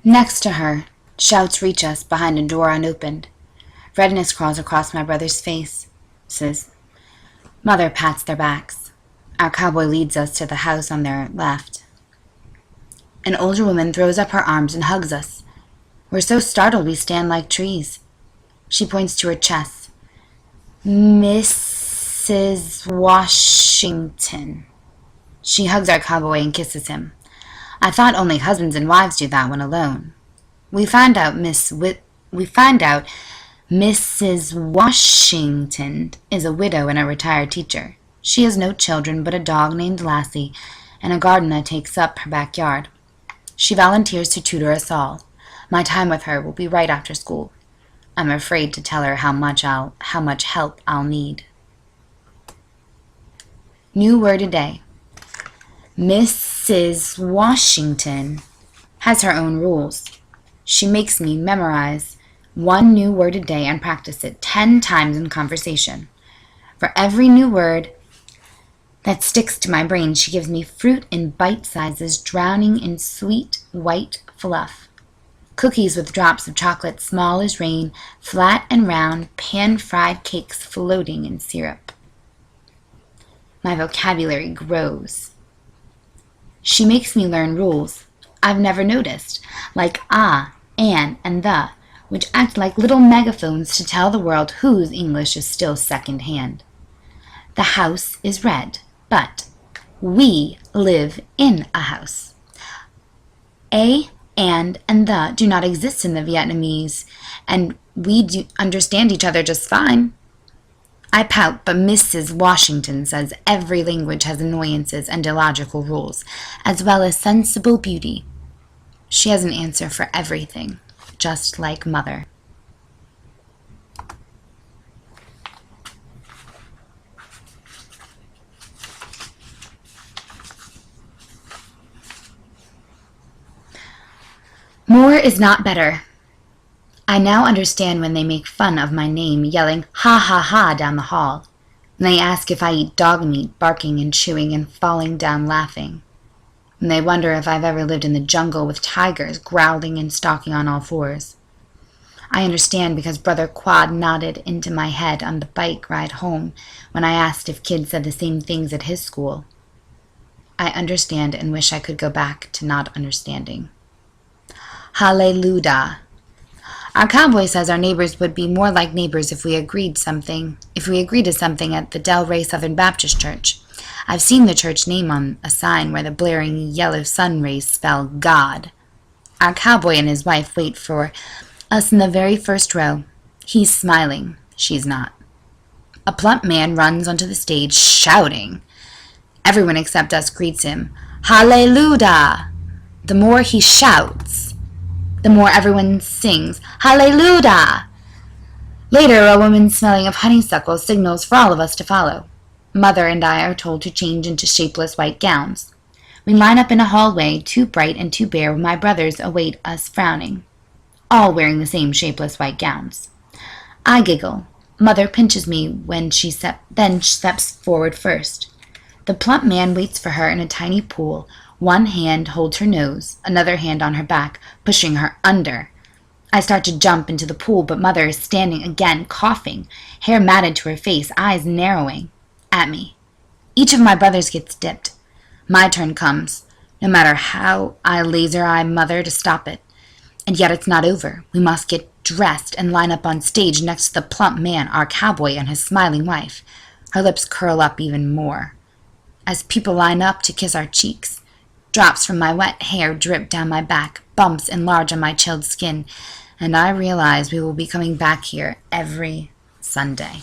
Next to her, shouts reach us behind a door unopened. Redness crawls across my brother's face. Mother pats their backs. Our cowboy leads us to the house on their left. An older woman throws up her arms and hugs us. We're so startled we stand like trees. She points to her chest. Mrs. Washington. She hugs our cowboy and kisses him. I thought only husbands and wives do that when alone. We find out Mrs. Washington is a widow and a retired teacher. She has no children but a dog named Lassie and a garden that takes up her backyard. She volunteers to tutor us all. My time with her will be right after school. I'm afraid to tell her how much help I'll need. New word a day. Mrs. Washington has her own rules. She makes me memorize one new word a day and practice it 10 times in conversation. For every new word that sticks to my brain, she gives me fruit in bite sizes, drowning in sweet white fluff. Cookies with drops of chocolate small as rain, flat and round, pan-fried cakes floating in syrup. My vocabulary grows. She makes me learn rules I've never noticed, like ah, and the, which act like little megaphones to tell the world whose English is still second-hand. The house is red, but we live in a house. A, and the do not exist in the Vietnamese, and we do understand each other just fine. I pout, but Mrs. Washington says every language has annoyances and illogical rules, as well as sensible beauty. She has an answer for everything, just like Mother. More is not better. I now understand when they make fun of my name, yelling, ha ha ha, down the hall. When they ask if I eat dog meat, barking and chewing and falling down laughing. When they wonder if I've ever lived in the jungle with tigers growling and stalking on all fours. I understand because Brother Quad nodded into my head on the bike ride home when I asked if kids said the same things at his school. I understand and wish I could go back to not understanding. Hallelujah. Our cowboy says our neighbors would be more like neighbors if we agreed to something at the Del Rey Southern Baptist Church. I've seen the church name on a sign where the blaring yellow sun rays spell God. Our cowboy and his wife wait for us in the very first row. He's smiling. She's not. A plump man runs onto the stage shouting. Everyone except us greets him. Hallelujah! The more he shouts, the more everyone sings, Hallelujah! Later, a woman smelling of honeysuckle signals for all of us to follow. Mother and I are told to change into shapeless white gowns. We line up in a hallway, too bright and too bare, where my brothers await us frowning, all wearing the same shapeless white gowns. I giggle. Mother pinches me when then steps forward first. The plump man waits for her in a tiny pool. One hand holds her nose, another hand on her back, pushing her under. I start to jump into the pool, but Mother is standing again, coughing, hair matted to her face, eyes narrowing at me. Each of my brothers gets dipped. My turn comes, no matter how I laser-eye Mother to stop it. And yet it's not over. We must get dressed and line up on stage next to the plump man, our cowboy, and his smiling wife. Her lips curl up even more. As people line up to kiss our cheeks, drops from my wet hair drip down my back, bumps enlarge on my chilled skin, and I realize we will be coming back here every Sunday.